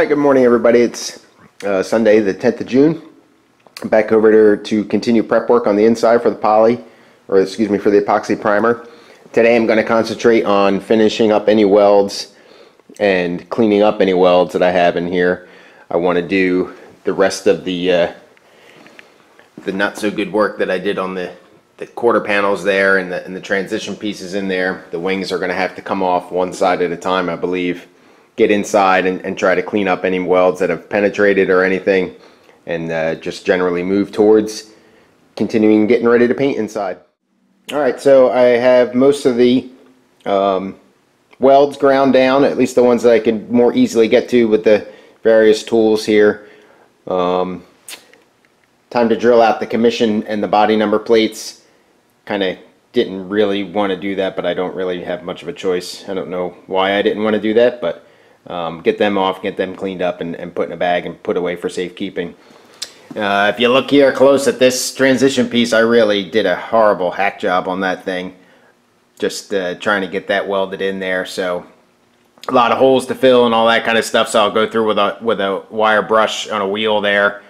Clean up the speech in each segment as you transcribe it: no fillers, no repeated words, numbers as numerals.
Alright, good morning everybody. It's Sunday the 10th of June. I'm back over there to continue prep work on the inside for the poly, or excuse me, for the epoxy primer. Today I'm going to concentrate on finishing up any welds and cleaning up any welds that I have in here. I want to do the rest of the not so good work that I did on the quarter panels there and the transition pieces in there. The wings are going to have to come off one side at a time, I believe. Get inside and try to clean up any welds that have penetrated or anything, and just generally move towards continuing getting ready to paint inside. Alright, so I have most of the welds ground down, at least the ones that I can more easily get to with the various tools here. Time to drill out the commission and the body number plates. Kind of didn't really want to do that, but I don't really have much of a choice. I don't know why I didn't want to do that, but get them off, get them cleaned up and put in a bag and put away for safekeeping. If you look here close at this transition piece, I really did a horrible hack job on that thing. Just trying to get that welded in there, so a lot of holes to fill and all that kind of stuff, so I'll go through with a wire brush on a wheel there,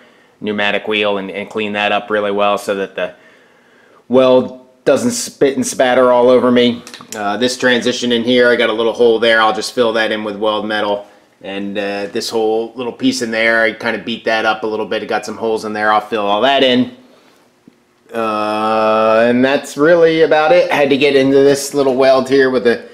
pneumatic wheel, and clean that up really well so that the weld doesn't spit and spatter all over me. This transition in here, I got a little hole there. I'll just fill that in with weld metal. And this whole little piece in there, I kind of beat that up a little bit. It got some holes in there. I'll fill all that in. And that's really about it. I had to get into this little weld here with a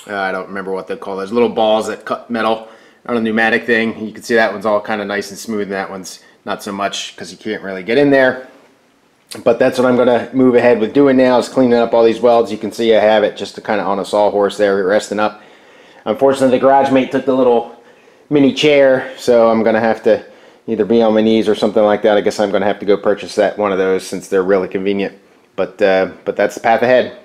I don't remember what they call those little balls that cut metal on a pneumatic thing. You can see that one's all kind of nice and smooth, and that one's not so much because you can't really get in there. But that's what I'm going to move ahead with doing now, is cleaning up all these welds. You can see I have it just kind of on a sawhorse there, resting up. Unfortunately, the garage mate took the little mini chair, so I'm going to have to either be on my knees or something like that. I guess I'm going to have to go purchase one of those since they're really convenient. But that's the path ahead.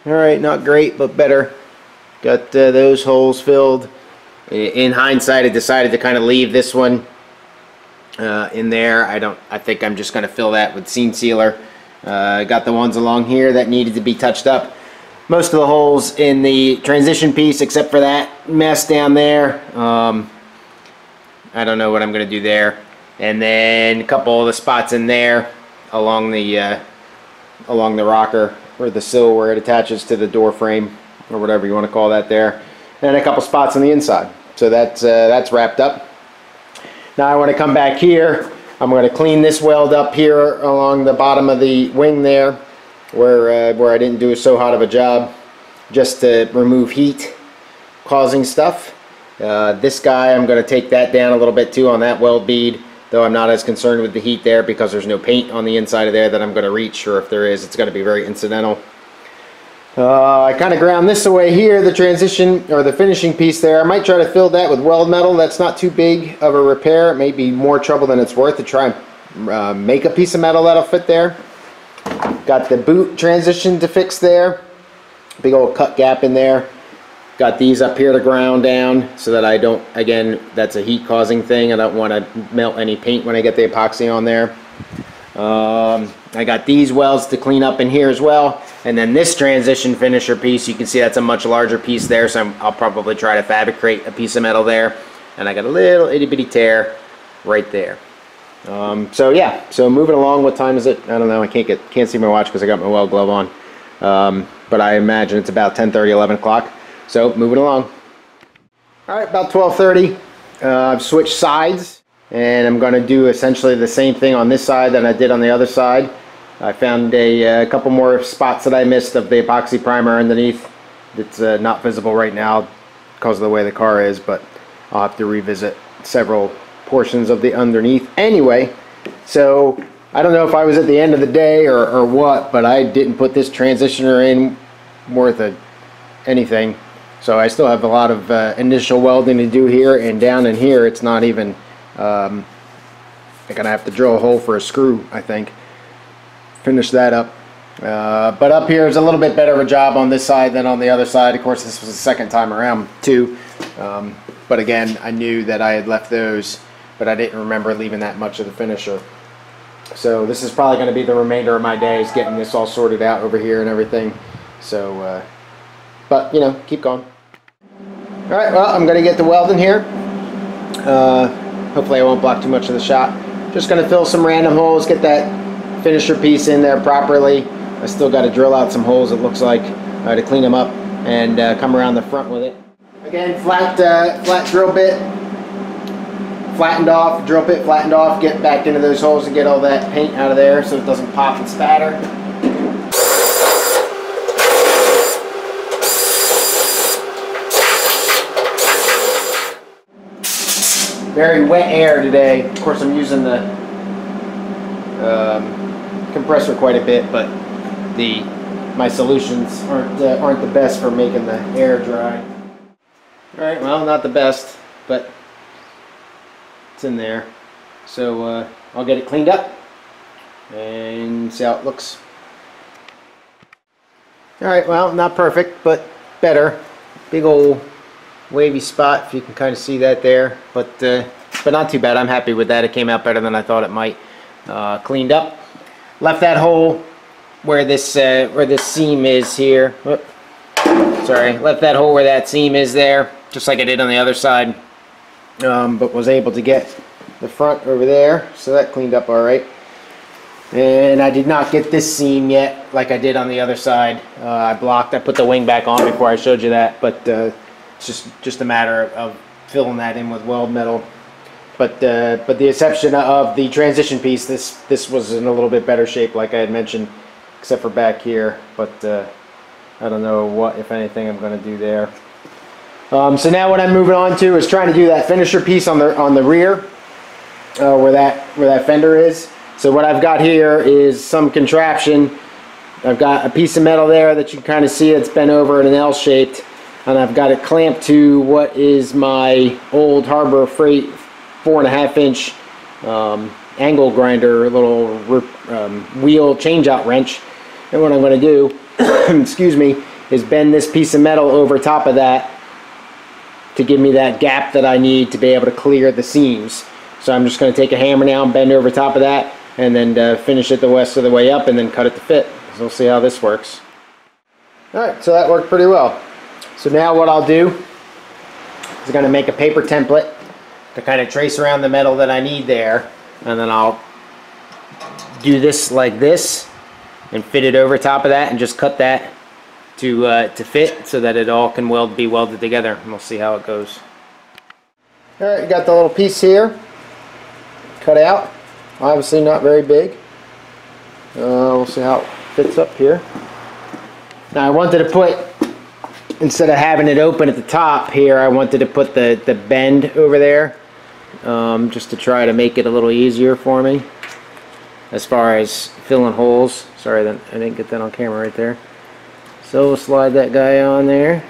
Alright, not great, but better. Got those holes filled. In hindsight, I decided to kind of leave this one in there. I think I'm just going to fill that with seam sealer. Got the ones along here that needed to be touched up. Most of the holes in the transition piece, except for that mess down there. I don't know what I'm going to do there. And then a couple of the spots in there along the rocker, or the sill where it attaches to the door frame, or whatever you want to call that there. And a couple spots on the inside. So that's wrapped up. Now I want to come back here. I'm going to clean this weld up here along the bottom of the wing there, where I didn't do so hot of a job, just to remove heat causing stuff. This guy, I'm going to take that down a little bit too on that weld bead, though I'm not as concerned with the heat there because there's no paint on the inside of there that I'm going to reach, or if there is, it's going to be very incidental. I kind of ground this away here, the transition or the finishing piece there. I might try to fill that with weld metal. That's not too big of a repair. It may be more trouble than it's worth to try and make a piece of metal that'll fit there. Got the boot transition to fix there. Big old cut gap in there. Got these up here to ground down so that I don't, again, that's a heat causing thing. I don't want to melt any paint when I get the epoxy on there. I got these welds to clean up in here as well, and then this transition finisher piece, you can see that's a much larger piece there, so I'll probably try to fabricate a piece of metal there, and I got a little itty bitty tear right there. So yeah, so moving along. What time is it? I don't know. I can't see my watch because I got my weld glove on, but I imagine it's about 10:30, 11 o'clock. So moving along. All right, about 12:30. I've switched sides. And I'm going to do essentially the same thing on this side that I did on the other side. I found a couple more spots that I missed of the epoxy primer underneath. It's not visible right now because of the way the car is, but I'll have to revisit several portions of the underneath. Anyway, so I don't know if I was at the end of the day or what, but I didn't put this transitioner in worth anything. So I still have a lot of initial welding to do here, and down in here it's not even... I'm gonna have to drill a hole for a screw, I think. Finish that up. But up here is a little bit better of a job on this side than on the other side. Of course, this was the second time around too. But again, I knew that I had left those, but I didn't remember leaving that much of the finisher. So this is probably going to be the remainder of my days, getting this all sorted out over here and everything. So, but you know, keep going. Alright, well, I'm going to get the welding here. Hopefully I won't block too much of the shot. Just going to fill some random holes, get that finisher piece in there properly. I still got to drill out some holes, it looks like, to clean them up and come around the front with it. Again, flat drill bit, flattened off, drill bit flattened off, get back into those holes and get all that paint out of there so it doesn't pop and spatter. Very wet air today. Of course, I'm using the compressor quite a bit, but my solutions aren't the best for making the air dry. All right, well, not the best, but it's in there. So I'll get it cleaned up and see how it looks. All right, well, not perfect, but better. Big old wavy spot, if you can kind of see that there, but not too bad. I'm happy with that. It came out better than I thought it might. Cleaned up. Left that hole where this seam is here. Whoop. Sorry, left that hole where that seam is there, just like I did on the other side, but was able to get the front over there, so that cleaned up all right. And I did not get this seam yet like I did on the other side. I put the wing back on before I showed you that, but it's just a matter of filling that in with weld metal. But the exception of the transition piece, this was in a little bit better shape, like I had mentioned, except for back here. But I don't know what, if anything, I'm going to do there. So now what I'm moving on to is trying to do that finisher piece on the rear, where that fender is. So what I've got here is some contraption. I've got a piece of metal there that you can kind of see it's bent over in an L shaped, and I've got it clamped to what is my old Harbor Freight 4.5 inch angle grinder, little wheel change-out wrench. And what I'm going to do, excuse me, is bend this piece of metal over top of that to give me that gap that I need to be able to clear the seams. So I'm just going to take a hammer now and bend over top of that, and then finish it the rest of the way up, and then cut it to fit. So we'll see how this works. Alright, so that worked pretty well. So now what I'll do is I'm going to make a paper template to kind of trace around the metal that I need there, and then I'll do this like this and fit it over top of that and just cut that to fit so that it all can be welded together, and we'll see how it goes. Alright, you got the little piece here cut out, obviously not very big. We'll see how it fits up here. Now I wanted to put, instead of having it open at the top here, I wanted to put the bend over there, just to try to make it a little easier for me as far as filling holes. Sorry that I didn't get that on camera right there. So we'll slide that guy on there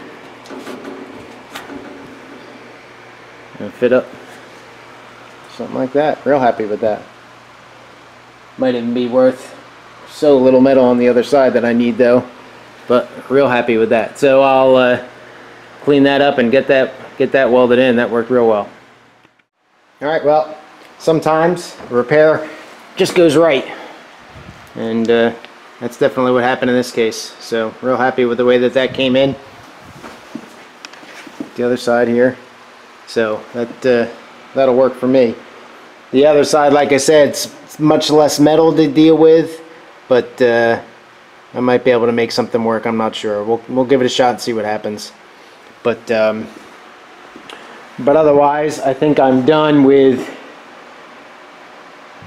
and fit up something like that. Real happy with that. Might even be worth so little metal on the other side that I need though, but real happy with that. So I'll clean that up and get that welded in. That worked real well. Alright, well, sometimes repair just goes right, and that's definitely what happened in this case. So real happy with the way that came in. The other side here, so that'll work for me. The other side, like I said, it's much less metal to deal with, but I might be able to make something work. I'm not sure. We'll give it a shot and see what happens. But otherwise, I think I'm done with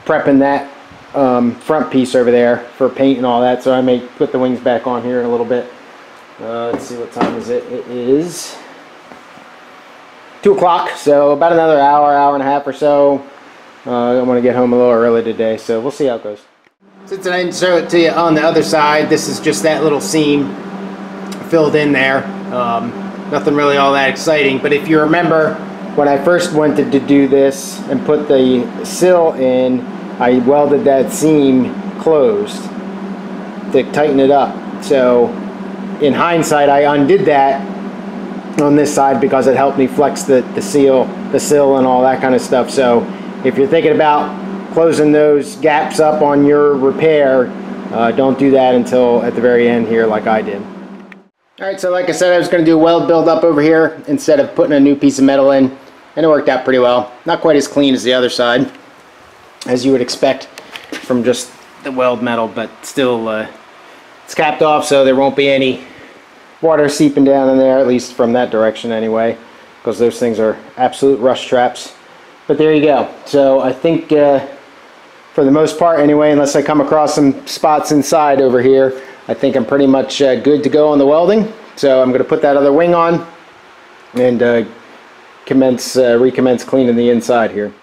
prepping that front piece over there for paint and all that. So I may put the wings back on here in a little bit. Let's see, what time is it? It is 2 o'clock, so about another hour and a half or so. I'm going to get home a little early today, so we'll see how it goes. Since I didn't show it to you on the other side, this is just that little seam filled in there. Nothing really all that exciting, but if you remember when I first wanted to do this and put the sill in, I welded that seam closed to tighten it up. So in hindsight, I undid that on this side because it helped me flex the sill and all that kind of stuff. So if you're thinking about closing those gaps up on your repair, don't do that until at the very end here like I did. Alright, so like I said, I was going to do a weld build up over here instead of putting a new piece of metal in, and it worked out pretty well. Not quite as clean as the other side, as you would expect from just the weld metal, but still it's capped off, so there won't be any water seeping down in there, at least from that direction anyway, because those things are absolute rust traps. But there you go. So I think for the most part anyway, unless I come across some spots inside over here, I think I'm pretty much good to go on the welding. So I'm going to put that other wing on and recommence cleaning the inside here.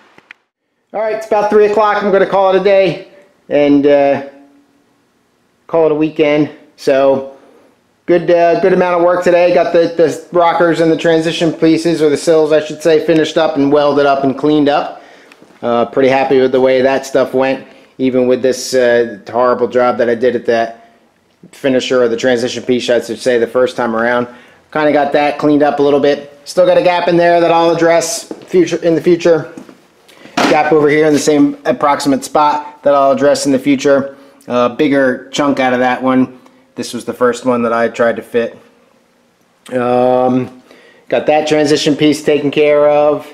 Alright, it's about 3 o'clock. I'm going to call it a day and call it a weekend. So good amount of work today. Got the rockers and the transition pieces, or the sills I should say, finished up and welded up and cleaned up. Pretty happy with the way that stuff went, even with this horrible job that I did at that finisher, or the transition piece I should say, the first time around. Kind of got that cleaned up a little bit. Still got a gap in there that I'll address in the future. Gap over here in the same approximate spot that I'll address in the future. Bigger chunk out of that one. This was the first one that I tried to fit. Got that transition piece taken care of,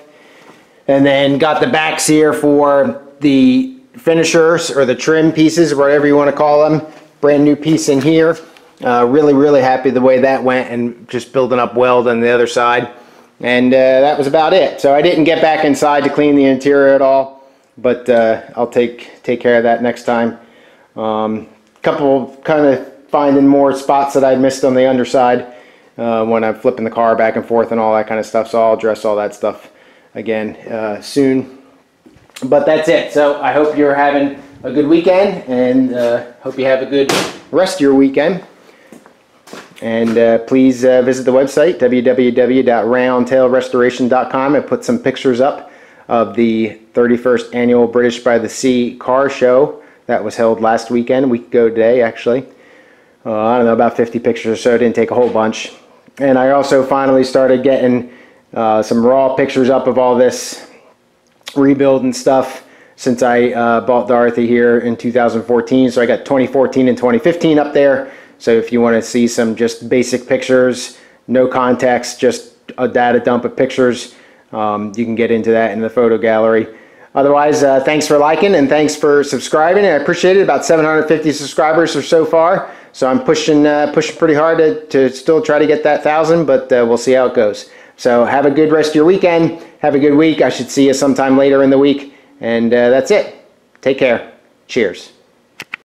and then got the backs here for the finishers, or the trim pieces, whatever you want to call them. Brand new piece in here. Really happy the way that went, and just building up weld on the other side. And that was about it. So I didn't get back inside to clean the interior at all, but I'll take care of that next time. Couple kind of finding more spots that I missed on the underside when I'm flipping the car back and forth and all that kind of stuff. So I'll address all that stuff again soon. But that's it. So I hope you're having a good weekend, and hope you have a good rest of your weekend. And please visit the website www.roundtailrestoration.com. I put some pictures up of the 31st annual British by the Sea car show that was held last weekend, a week ago today actually. I don't know, about 50 pictures or so. It didn't take a whole bunch. And I also finally started getting some raw pictures up of all this rebuild and stuff since I bought Dorothy here in 2014. So I got 2014 and 2015 up there. So if you want to see some just basic pictures, no context, just a data dump of pictures, you can get into that in the photo gallery. Otherwise, thanks for liking and thanks for subscribing. I appreciate it. About 750 subscribers or so far. So I'm pushing pretty hard to still try to get that 1,000, but we'll see how it goes. So have a good rest of your weekend. Have a good week. I should see you sometime later in the week. And that's it. Take care. Cheers.